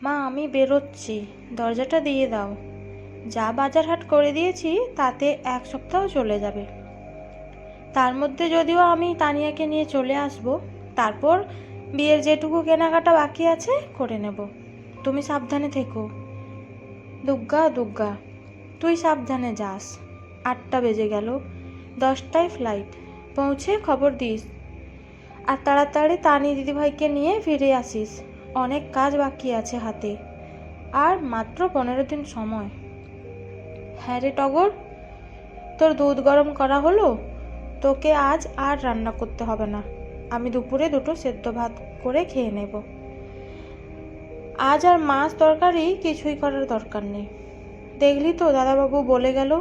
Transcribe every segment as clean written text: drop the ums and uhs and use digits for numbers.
মা আমি বেরোচ্ছি, দরজাটা দিয়ে দাও। যা বাজার হাট করে দিয়েছি তাতে 1 সপ্তাহ চলে যাবে। তার মধ্যে যদিও আমি তানিয়াকে নিয়ে চলে আসব, তারপর বিয়ের যেটুকু কেনাকাটা বাকি আছে করে নেব। তুমি সাবধানে থেকো। দুগ্গা দুগ্গা, তুই সাবধানে যাস। 8টা বেজে গেল, 10টায় ফ্লাইট, পৌঁছে খবর দিস। আর তাড়াতাড়ি তানি দিদিভাইকে নিয়ে ফিরে আসিস, অনেক কাজ বাকি আছে হাতে, আর মাত্র 15 দিন সময়। হ্যাঁ রে টগর, তোর দুধ গরম করা হলো? তোকে আজ আর রান্না করতে হবে না, আমি দুপুরে 2টো সেদ্ধ ভাত করে খেয়ে নেব। আজ আর মাছ তরকারি কিছুই করার দরকার নেই। দেখলি তো দাদাবাবু বলে গেল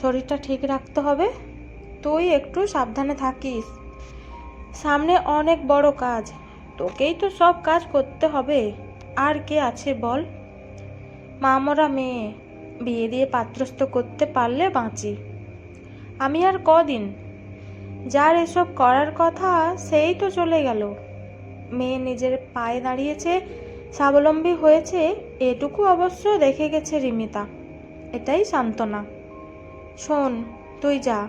শরীরটা ঠিক রাখতে হবে। তুই একটু সাবধানে থাকিস, সামনে অনেক বড় কাজ, তোকেই তো সব কাজ করতে হবে। আর কে আছে বল? মামরা মেয়ে, বিয়ে দিয়ে পাত্রস্থ করতে পারলে বাঁচি। আমি আর কদিন? যার এসব করার কথা সেই তো চলে গেল। মেয়ে নিজের পায়ে দাঁড়িয়েছে, স্বাবলম্বী হয়েছে, এটুকু অবশ্য দেখে গেছে রিমিতা, এটাই সান্ত্বনা। শোন, তুই যা,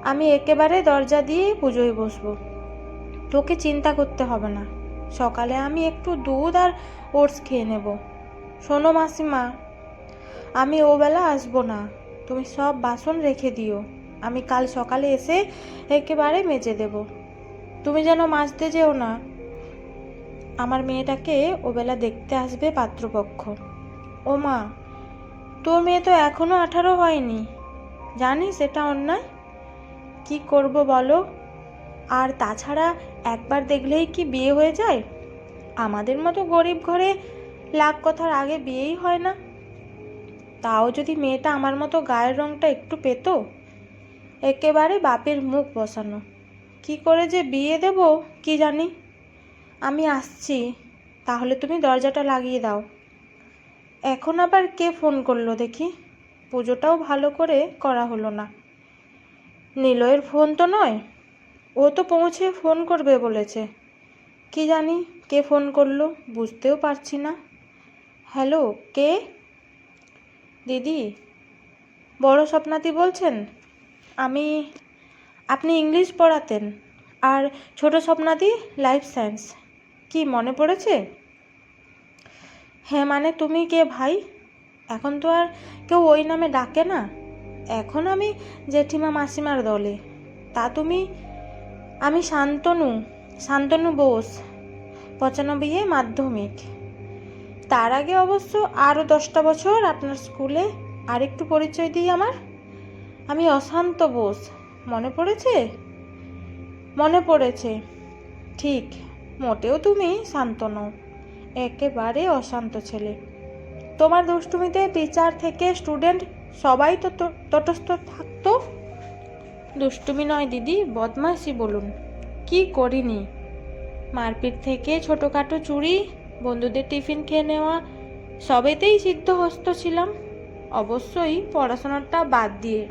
আমি একেবারে দরজা দিয়ে পুজোয় বসবো। তোকে চিন্তা করতে হবে না, সকালে আমি একটু দুধ আর ওটস খেয়ে নেব। শোনো মাসিমা, আমি ওবেলা আসবো না, তুমি সব বাসন রেখে দিও, আমি কাল সকালে এসে একেবারে মেজে দেব। তুমি যেন মাজতে যেও না, আমার মেয়েটাকে ওবেলা দেখতে আসবে পাত্রপক্ষ। ও মা, তোর মেয়ে তো এখনো 18 হয়নি, জানিস এটা অন্যায়। কি করব বলো? আর তাছাড়া একবার দেখলেই কি বিয়ে হয়ে যায়? আমাদের মতো গরিব ঘরে লাখ কথার আগে বিয়েই হয় না। তাও যদি মেয়েটা আমার মতো গায়ের রংটা একটু পেত, একেবারে বাপের মুখ বসানো। কি করে যে বিয়ে দেব কি জানি। আমি আসছি, তাহলে তুমি দরজাটা লাগিয়ে দাও। এখন আবার কে ফোন করলো দেখি? পুজোটাও ভালো করে করা হলো না। নিলয়ের ফোন তো নয়, ও তো পৌঁছে ফোন করবে বলেছে। কি জানি কে ফোন করলো, বুঝতেও পারছি না। হ্যালো, কে? দিদি, বড় স্বপ্নাতি বলছেন? আপনি ইংলিশ পড়াতেন, আর ছোট স্বপ্নাতি লাইফ সায়েন্স। কি মনে পড়েছে? হ্যাঁ মানে তুমি কে ভাই? এখন তো আর কেউ ওই নামে ডাকে না, এখন আমি জেঠিমা মাসিমার দলে। তা তুমি? আমি শান্তনু বোস, 95-এ মাধ্যমিক। তার আগে অবশ্য আরও 10টা বছর আপনার স্কুলে। আর একটু পরিচয় দিই আমার, আমি অশান্ত বোস। মনে পড়েছে? মনে পড়েছে, ঠিক। মোটেও তুমি শান্ত নও, একেবারে অশান্ত ছেলে। তোমার দুষ্টুমিতে টিচার থেকে স্টুডেন্ট সবাই তো তটস্থ থাকতো। দুষ্টুমি নয় দিদি, বদমাশি বলুন। কি করিনি? মারপিট থেকে ছোটোখাটো চুরি, বন্ধুদের টিফিন খেয়ে নেওয়া, সবেতেই সিদ্ধহস্ত ছিলাম। অবশ্যই পড়াশোনাটা বাদ দিয়ে।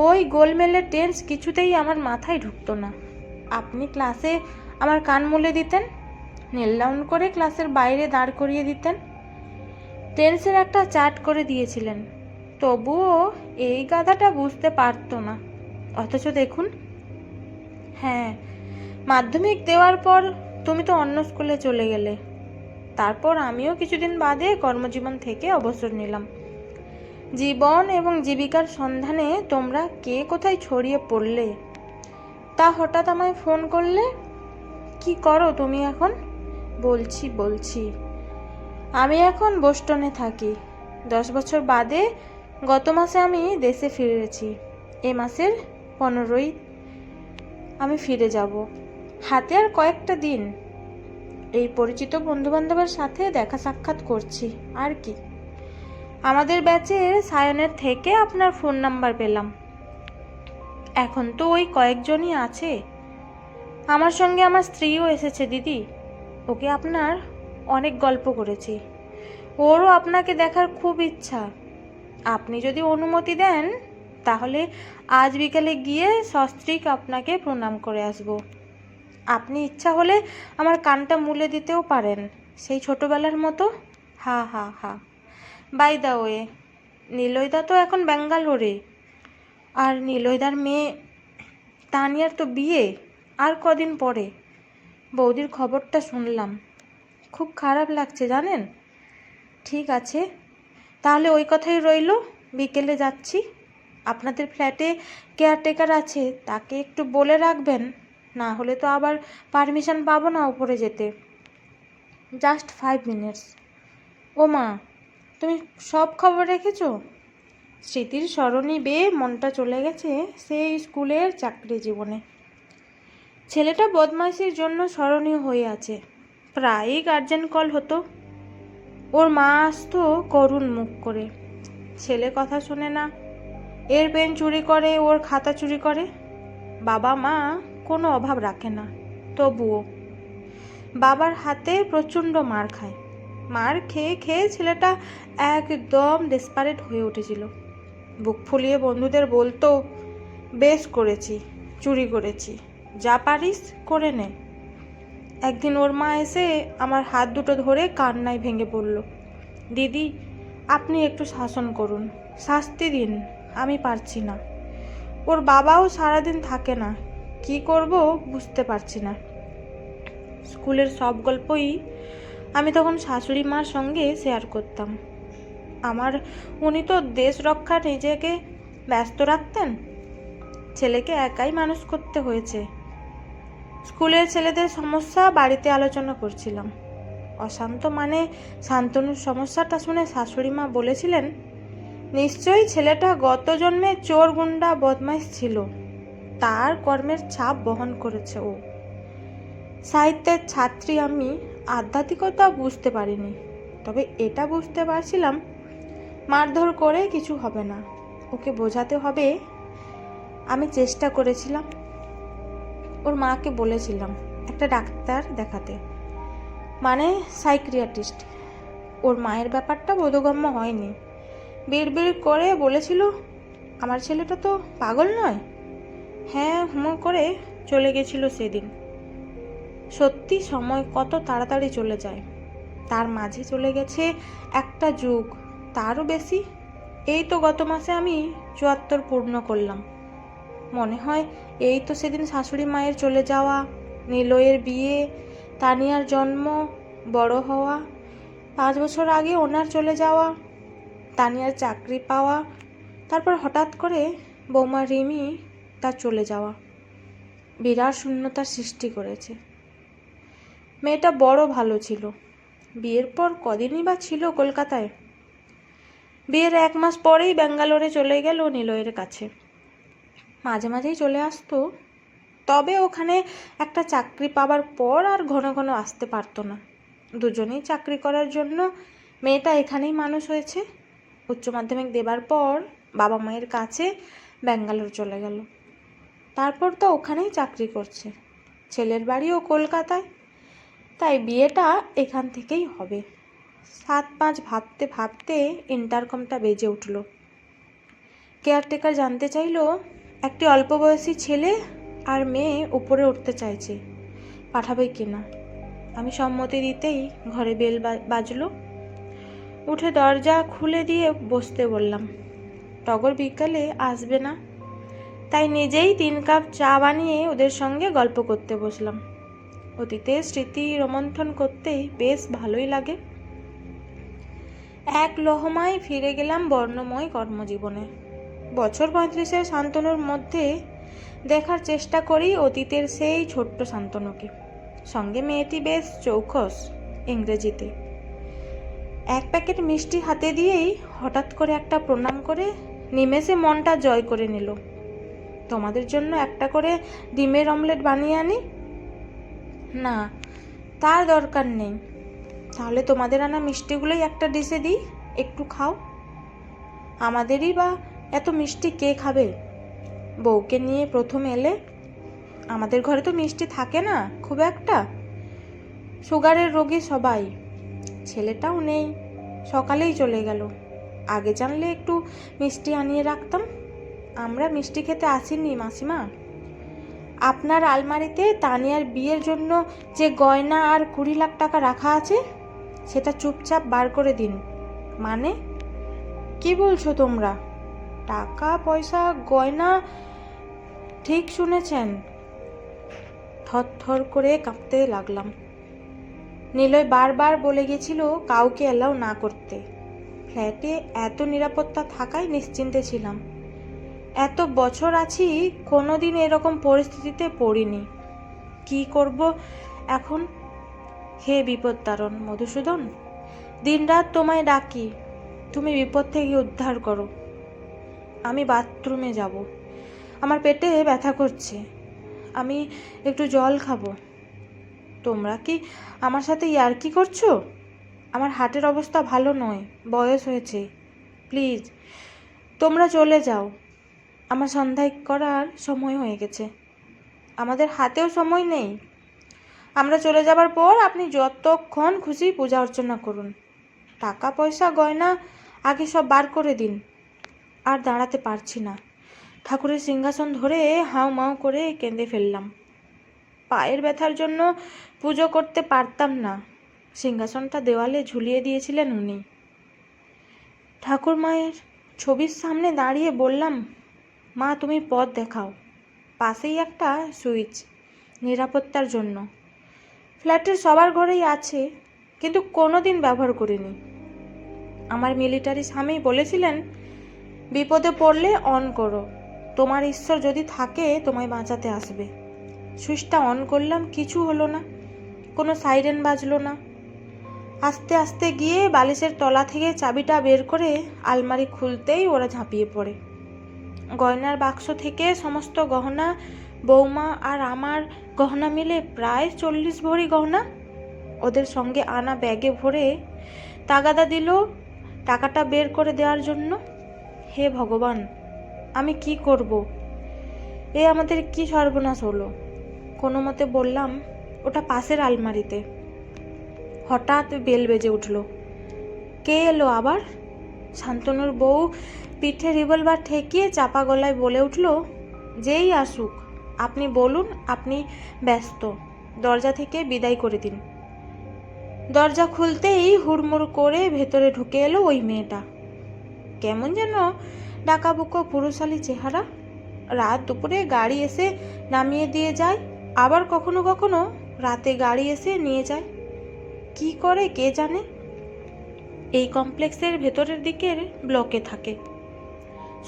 ওই গোলমেলের টেন্স কিছুতেই আমার মাথায় ঢুকতো না। আপনি ক্লাসে আমার কান মুলে দিতেন, নীল ডাউন করে ক্লাসের বাইরে দাঁড় করিয়ে দিতেন, টেন্সের একটা চার্ট করে দিয়েছিলেন, তবুও এই গাধাটা বুঝতে পারতো না। অথচ দেখুন। হ্যাঁ, মাধ্যমিক দেওয়ার পর তুমি তো অন্য স্কুলে চলে গেলে, তারপর আমিও কিছুদিন বাদে কর্মজীবন থেকে অবসর নিলাম। জীবন এবং জীবিকার সন্ধানে তোমরা কে কোথায় ছড়িয়ে পড়লে, তা হঠাৎ আমায় ফোন করলে। কি করো তুমি এখন? বলছি আমি এখন বোস্টনে থাকি। 10 বছর বাদে গত মাসে আমি দেশে ফিরেছি। এ মাসের 15ই আমি ফিরে যাব। হাতে আর কয়েকটা দিন। এই পরিচিত বন্ধুবান্ধবের সাথে দেখা সাক্ষাৎ করছি, আর কি। আমাদের ব্যাচের সায়নের থেকে আপনার ফোন নাম্বার পেলাম। এখন তো ওই কয়েকজনই আছে। আমার সঙ্গে আমার স্ত্রীও এসেছে দিদি, ওকে আপনার অনেক গল্প করেছি। ওরও আপনাকে দেখার খুব ইচ্ছা। আপনি যদি অনুমতি দেন তাহলে আজ বিকালে গিয়ে সস্ত্রীক আপনাকে প্রণাম করে আসব। আপনি ইচ্ছা হলে আমার কানটা মুলে দিতেও পারেন। সেই ছোটোবেলার মতো। হা হা হা। বাই দা ওয়ে, নিলয়দা তো এখন ব্যাঙ্গালোরে, আর নিলয়দার মেয়ে তানিয়ার তো বিয়ে আর কদিন পরে। বৌদির খবরটা শুনলাম, খুব খারাপ লাগছে জানেন। ঠিক আছে, তাহলে ওই কথাই রইল, বিকেলে যাচ্ছি। আপনাদের ফ্ল্যাটে কেয়ারটেকার আছে, তাকে একটু বলে রাখবেন, না হলে তো আবার পারমিশন পাবো না উপরে যেতে। Just 5 minutes. ও মা, তুমি সব খবর রেখেছো? স্মৃতির সরণি বেয়ে মনটা চলে গেছে সেই স্কুলের চাকরি জীবনে। ছেলেটা বদমাইশির জন্য স্মরণীয় হয়ে আছে। প্রায়ই গার্জেন কল হতো। ওর মা আসতো করুণ মুখ করে, ছেলে কথা শোনে না, এর পেন চুরি করে, ওর খাতা চুরি করে। বাবা মা কোনো অভাব রাখে না, তবুও বাবার হাতে প্রচণ্ড মার খায়। মার খেয়ে খেয়ে ছেলেটা একদম ডেসপারেট হয়ে উঠেছিল। বুক ফুলিয়ে বন্ধুদের বলতো, বেশ করেছি, চুরি করেছি, যা পারিস করে নে। একদিন ওর মা এসে আমার হাত দুটো ধরে কান্নায় ভেঙে পড়ল। দিদি, আপনি একটু শাসন করুন, শাস্তি দিন, আমি পারছি না। ওর বাবাও সারাদিন থাকে না, কি করব বুঝতে পারছি না। স্কুলের সব গল্পই আমি তখন শাশুড়ি মার সঙ্গে শেয়ার করতাম। উনি তো দেশ রক্ষা নিজেকে ব্যস্ত রাখতেন, ছেলেকে একাই মানুষ করতে হয়েছে। স্কুলের ছেলেদের সমস্যা বাড়িতে আলোচনা করছিলাম। অশান্ত মানে শান্তনুর সমস্যাটা শুনে শাশুড়ি মা বলেছিলেন, নিশ্চয়ই ছেলেটা গত জন্মে চোর গুন্ডা বদমাইশ ছিল, তার কর্মের ছাপ বহন করেছে ও। সাহিত্যের ছাত্রী আমি, আধ্যাত্মিকতা বুঝতে পারিনি, তবে এটা বুঝতে পারছিলাম মারধর করে কিছু হবে না, ওকে বোঝাতে হবে। আমি চেষ্টা করেছিলাম, ওর মাকে বলেছিলাম একটা ডাক্তার দেখাতে, মানে সাইকিয়াট্রিস্ট। ওর মায়ের ব্যাপারটা বোধগম্য হয়নি, বিড়বিড় করে বলেছিল, আমার ছেলেটা তো পাগল নয়। হ্যাঁ হুম করে চলে গেছিল সেদিন। সত্যি সময় কত তাড়াতাড়ি চলে যায়, তার মাঝে চলে গেছে একটা যুগ, তারও বেশি। এই তো গত মাসে আমি ৭৪ পূর্ণ করলাম। মনে হয় এই তো সেদিন শাশুড়ি মায়ের চলে যাওয়া, নিলয়ের বিয়ে, তানিয়ার জন্ম, বড় হওয়া, 5 বছর আগে ওনার চলে যাওয়া, তানিয়ার চাকরি পাওয়া, তারপর হঠাৎ করে বৌমা রিমি তার চলে যাওয়া বিরাট শূন্যতার সৃষ্টি করেছে। মেয়েটা বড় ভালো ছিল, বিয়ের পর কদিনই বা ছিল কলকাতায়। বিয়ের 1 মাস পরেই ব্যাঙ্গালোরে চলে গেল নিলয়ের কাছে। মাঝে মাঝেই চলে আসতো, তবে ওখানে একটা চাকরি পাবার পর আর ঘন ঘন আসতে পারতো না। দুজনেই চাকরি করার জন্য মেয়েটা এখানেই মানুষ হয়েছে। উচ্চ মাধ্যমিক দেবার পর বাবা মায়ের কাছে ব্যাঙ্গালোর চলে গেল, তারপর তো ওখানেই চাকরি করছে। ছেলের বাড়িও কলকাতায়, তাই বিয়েটা এখান থেকেই হবে। 7-5 ভাবতে ভাবতে ইন্টারকমটা বেজে উঠল। কেয়ারটেকার জানতে চাইল, একটি অল্প বয়সী ছেলে আর মেয়ে উপরে উঠতে চাইছে, পাঠাবে কিনা। আমি সম্মতি দিতেই ঘরে বেল বাজলো। উঠে দরজা খুলে দিয়ে বসতে বললাম। টগর বিকালে আসবে না, তাই নিজেই 3 কাপ চা বানিয়ে ওদের সঙ্গে গল্প করতে বসলাম। অতীতের স্মৃতি রোমন্থন করতেই বেশ ভালোই লাগে। এক লহমায় ফিরে গেলাম বর্ণময় কর্মজীবনে। বছর 35-এর শান্তনুর মধ্যে দেখার চেষ্টা করি অতীতের সেই ছোট্ট শান্তনুকে। সঙ্গে মেয়েটি বেশ চৌখস ইংরেজিতে। 1 প্যাকেট মিষ্টি হাতে দিয়েই হঠাৎ করে একটা প্রণাম করে নিমেষে মনটা জয় করে নিল। তোমাদের জন্য একটা করে ডিমের অমলেট বানিয়ে আনি? না, তার দরকার নেই। তাহলে তোমাদের আনা মিষ্টিগুলোই একটা ডিশে দিই, একটু খাও। আমাদেরই বা এত মিষ্টি কে খাবে? বউকে নিয়ে প্রথম এলে, আমাদের ঘরে তো মিষ্টি থাকে না খুব একটা, সুগারের রোগী সবাই। ছেলেটাও নেই, সকালেই চলে গেল। আগে জানলে একটু মিষ্টি আনিয়ে রাখতাম। আমরা মিষ্টি খেতে আসিনি মাসিমা। আপনার আলমারিতে তানিয়ার বিয়ের জন্য যে গয়না আর 20 লাখ টাকা রাখা আছে, সেটা চুপচাপ বার করে দিন। মানে কি বলছো তোমরা? টাকা পয়সা গয়না? ঠিক শুনেছেন। থরথর করে কাঁপতে লাগলাম। নিলয় বারবার বলে গেছিল কাউকে অ্যালাউ না করতে। ফ্ল্যাটে এত নিরাপত্তা থাকায় নিশ্চিন্তে ছিলাম। এত বছর আছি, কোনোদিন এরকম পরিস্থিতিতে পড়িনি। কি করব এখন? হে বিপদতারণ মধুসূদন, দিনরাত তোমায় ডাকি, তুমি বিপদ থেকে উদ্ধার করো। আমি বাথরুমে যাব, আমার পেটে ব্যথা করছে, আমি একটু জল খাবো। তোমরা কি আমার সাথে ইয়ার্কি করছো? আমার হার্টের অবস্থা ভালো নয়, বয়স হয়েছে। প্লিজ তোমরা চলে যাও, আমার সন্ধ্যায় করার সময় হয়ে গেছে। আমাদের হাতেও সময় নেই। আমরা চলে যাবার পর আপনি যতক্ষণ খুশি পূজা অর্চনা করুন। টাকা পয়সা গয়না আগে সব বার করে দিন। আর দাঁড়াতে পারছি না। ঠাকুরের সিংহাসন ধরে হাউ মাউ করে কেঁদে ফেললাম। পায়ের ব্যথার জন্য পুজো করতে পারতাম না। সিংহাসনটা দেওয়ালে ঝুলিয়ে দিয়েছিলেন উনি। ঠাকুর মায়ের ছবির সামনে দাঁড়িয়ে বললাম, মা তুমি পথ দেখাও। পাশেই একটা সুইচ, নিরাপত্তার জন্য। ফ্ল্যাটের সবার ঘরেই আছে, কিন্তু কোনো দিন ব্যবহার করিনি। আমার মিলিটারি স্বামী বলেছিলেন, বিপদে পড়লে অন করো, তোমার ঈশ্বর যদি থাকে তোমায় বাঁচাতে আসবে। সুইচটা অন করলাম, কিছু হলো না, কোনো সাইরেন বাজলো না। আস্তে আস্তে গিয়ে বালিশের তলা থেকে চাবিটা বের করে আলমারি খুলতেই ওরা ঝাঁপিয়ে পড়ে। গয়নার বাক্স থেকে সমস্ত গহনা, বৌমা আর আমার গহনা মিলে প্রায় 40 ভরি গহনা ওদের সঙ্গে আনা ব্যাগে ভরে তাগাদা দিল টাকাটা বের করে দেওয়ার জন্য। হে ভগবান, আমি কি করব? এ আমাদের কি সর্বনাশ হলো? কোনো মতে বললাম, ওটা পাশের আলমারিতে। হঠাৎ বেল বেজে উঠল। কে এলো আবার? শান্তনুর বউ পিঠে রিভলভার ঠেকিয়ে চাপা গলায় বলে উঠল, যেই আসুক আপনি বলুন আপনি ব্যস্ত, দরজা থেকে বিদায় করে দিন। দরজা খুলতেই হুড়মুড় করে ভেতরে ঢুকে এলো ওই মেয়েটা। কেমন যেন ডাকাবুকো পুরুষালী চেহারা। রাত দুপুরে গাড়ি এসে নামিয়ে দিয়ে যায়, আবার কখনো কখনো রাতে গাড়ি এসে নিয়ে যায়। কি করে কে জানে। এই কমপ্লেক্সের ভেতরের দিকের ব্লকে থাকে।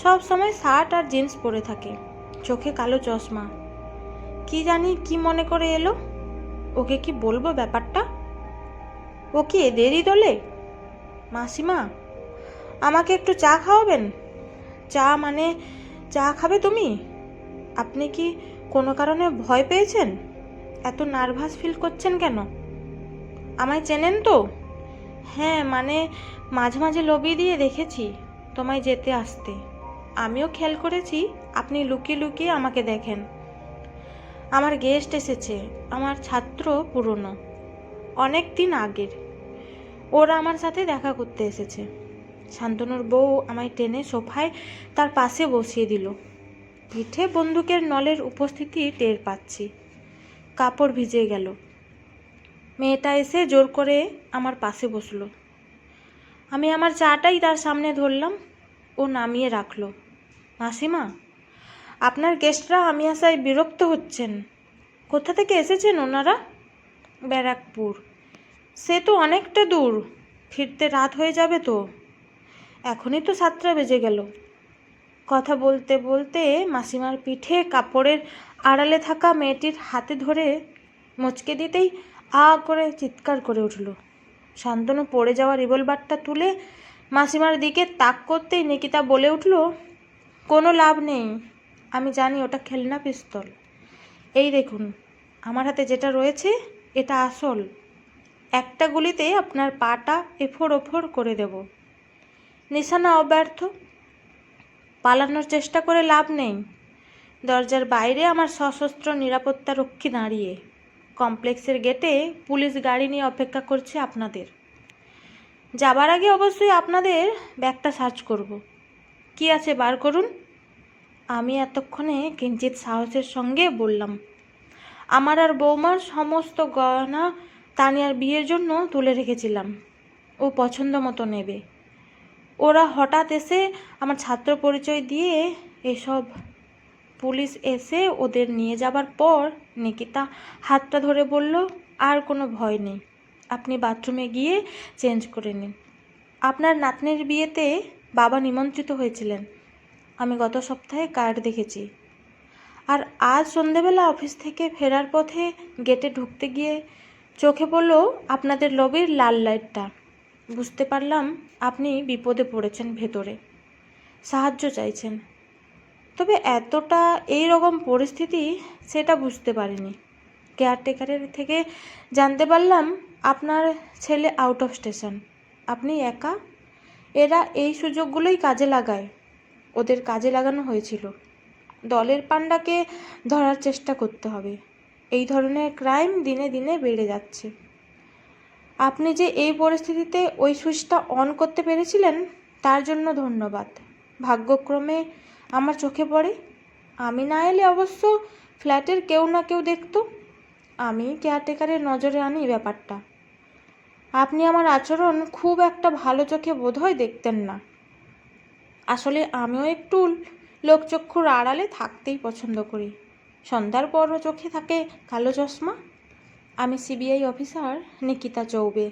সব সময় শার্ট আর জিন্স পরে থাকে, চোখে কালো চশমা। কি জানি কি মনে করে এলো। ওকে কি বলবো ব্যাপারটা? ও কি এদেরই দলে? মাসিমা, আমাকে একটু চা খাওয়াবেন? চা মানে চা খাবে তুমি? আপনি কি কোনো কারণে ভয় পেয়েছেন? এত নার্ভাস ফিল করছেন কেন? আমায় চেনেন তো? হ্যাঁ, মানে মাঝে মাঝে লবি দিয়ে দেখেছি তোমায় যেতে আসতে। আমিও খেয়াল করেছি আপনি লুকিয়ে লুকিয়ে আমাকে দেখেন। আমার গেস্ট এসেছে, আমার ছাত্র, পুরনো, অনেক দিন আগের। ওরা আমার সাথে দেখা করতে এসেছে। শান্তনুর বউ আমায় টেনে সোফায় তার পাশে বসিয়ে দিল। পিঠে বন্দুকের নলের উপস্থিতি টের পাচ্ছি। কাপড় ভিজে গেল। মেয়েটা এসে জোর করে আমার পাশে বসলো। আমি আমার চাটাই তার সামনে ধরলাম। ও নামিয়ে রাখলো। মাসিমা, আপনার গেস্টরা আমি আসায় বিরক্ত হচ্ছেন। কোথা থেকে এসেছেন ওনারা? ব্যারাকপুর। সে তো অনেকটা দূর, ফিরতে রাত হয়ে যাবে তো। এখনই তো 7টা বেজে গেল। কথা বলতে বলতে মাসিমার পিঠে কাপড়ের আড়ালে থাকা মেয়েটির হাতে ধরে মুচকে দিতেই আ করে চিৎকার করে উঠল। শান্তনু পড়ে যাওয়া রিভলভারটা তুলে মাসিমার দিকে তাক করতেই নিকিতা বলে উঠল, কোনো লাভ নেই, আমি জানি ওটা খেলনা পিস্তল। এই দেখুন, আমার হাতে যেটা রয়েছে এটা আসল। একটা গুলিতে আপনার পাটা এফোড় ওফোড় করে দেব। নিশানা অব্যর্থ। পালানোর চেষ্টা করে লাভ নেই। দরজার বাইরে আমার সশস্ত্র নিরাপত্তা রক্ষী দাঁড়িয়ে। কমপ্লেক্সের গেটে পুলিশ গাড়ি নিয়ে অপেক্ষা করছে আপনাদের। যাবার আগে অবশ্যই আপনাদের ব্যাগটা সার্চ করব। কি আছে বার করুন। আমি এতক্ষণে কিঞ্চিত সাহসের সঙ্গে বললাম, আমার আর বৌমার সমস্ত গয়না তানিয়ার বিয়ের জন্য তুলে রেখেছিলাম, ও পছন্দ মতো নেবে। ওরা হঠাৎ এসে আমার ছাত্র পরিচয় দিয়ে এসব। পুলিশ এসে ওদের নিয়ে যাবার পর নিকিতা হাতটা ধরে বলল, আর কোনো ভয় নেই, আপনি বাথরুমে গিয়ে চেঞ্জ করে নিন। আপনার নাতনির বিয়েতে বাবা নিমন্ত্রিত হয়েছিলেন, আমি গত সপ্তাহে কার্ড দেখেছি। আর আজ সন্ধেবেলা অফিস থেকে ফেরার পথে গেটে ঢুকতে গিয়ে চোখে পড়ল আপনাদের লবির লাল লাইটটা। বুঝতে পারলাম আপনি বিপদে পড়েছেন, ভেতরে সাহায্য চাইছেন। তবে এতটা এই রকম পরিস্থিতি সেটা বুঝতে পারিনি। কেয়ারটেকারের থেকে জানতে পারলাম আপনার ছেলে আউট অফ স্টেশন, আপনি একা। এরা এই সুযোগগুলোই কাজে লাগায়, ওদের কাজে লাগানো হয়েছিল। দলের পান্ডাকে ধরার চেষ্টা করতে হবে। এই ধরনের ক্রাইম দিনে দিনে বেড়ে যাচ্ছে। আপনি যে এই পরিস্থিতিতে ওই সুইচটা অন করতে পেরেছিলেন তার জন্য ধন্যবাদ। ভাগ্যক্রমে আমার চোখে পড়ে। আমি না এলে অবশ্য ফ্ল্যাটের কেউ না কেউ দেখত। আমি কেয়ারটেকারের নজরে আনি ব্যাপারটা। আপনি আমার আচরণ খুব একটা ভালো চোখে বোধহয় দেখতেন না। আসলে আমিও একটু লোকচক্ষুর আড়ালে থাকতেই পছন্দ করি। সন্ধ্যার পরও চোখে থাকে কালো চশমা। আমি সিবিআই অফিসার নিকিতা চৌবে।